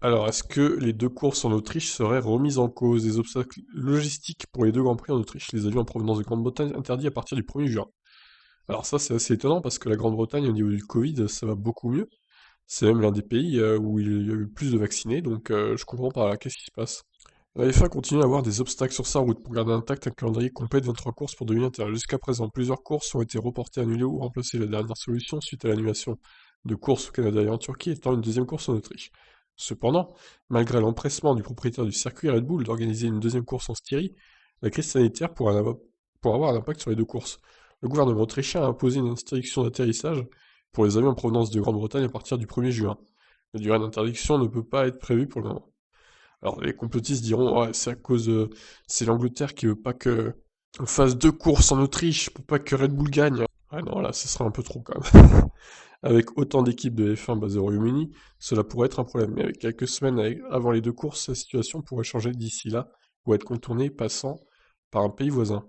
Alors, est-ce que les deux courses en Autriche seraient remises en cause? Les obstacles logistiques pour les deux Grands Prix en Autriche, les avions en provenance de Grande-Bretagne interdits à partir du 1er juin. Alors ça, c'est assez étonnant parce que la Grande-Bretagne, au niveau du Covid, ça va beaucoup mieux. C'est même l'un des pays où il y a eu le plus de vaccinés, donc je comprends pas, là, qu'est-ce qui se passe? La F1 continue à avoir des obstacles sur sa route pour garder intact un calendrier complet de 23 courses pour 2021. Jusqu'à présent, plusieurs courses ont été reportées, annulées ou remplacées. La dernière solution, suite à l'annulation de courses au Canada et en Turquie, étant une deuxième course en Autriche. Cependant, malgré l'empressement du propriétaire du circuit Red Bull d'organiser une deuxième course en Styrie, la crise sanitaire pourrait avoir un impact sur les deux courses. Le gouvernement autrichien a imposé une interdiction d'atterrissage pour les avions en provenance de Grande-Bretagne à partir du 1er juin. La durée d'interdiction ne peut pas être prévue pour le moment. Alors les complotistes diront, ouais, c'est à cause, c'est l'Angleterre qui veut pas que on fasse deux courses en Autriche pour pas que Red Bull gagne. Ouais, non, là, ce serait un peu trop quand même. Avec autant d'équipes de F1 basées au Royaume-Uni, cela pourrait être un problème. Mais avec quelques semaines avant les deux courses, la situation pourrait changer d'ici là, ou être contournée passant par un pays voisin.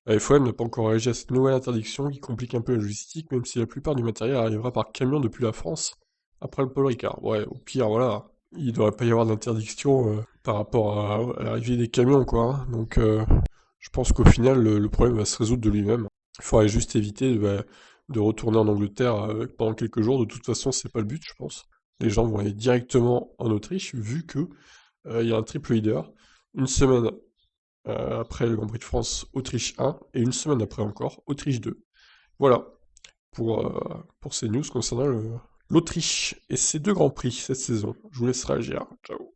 La FOM n'a pas encore réagi à cette nouvelle interdiction qui complique un peu la logistique, même si la plupart du matériel arrivera par camion depuis la France, après le Paul Ricard. Ouais, au pire, voilà, il ne devrait pas y avoir d'interdiction par rapport à l'arrivée des camions, quoi, hein. Donc, je pense qu'au final, le problème va se résoudre de lui-même. Il faudrait juste éviter de retourner en Angleterre pendant quelques jours. De toute façon, c'est pas le but, je pense. Les gens vont aller directement en Autriche, vu que il y a un triple leader. Une semaine après le Grand Prix de France, Autriche 1, et une semaine après encore, Autriche 2. Voilà pour ces news concernant l'Autriche et ses deux Grands Prix cette saison. Je vous laisse réagir. Ciao.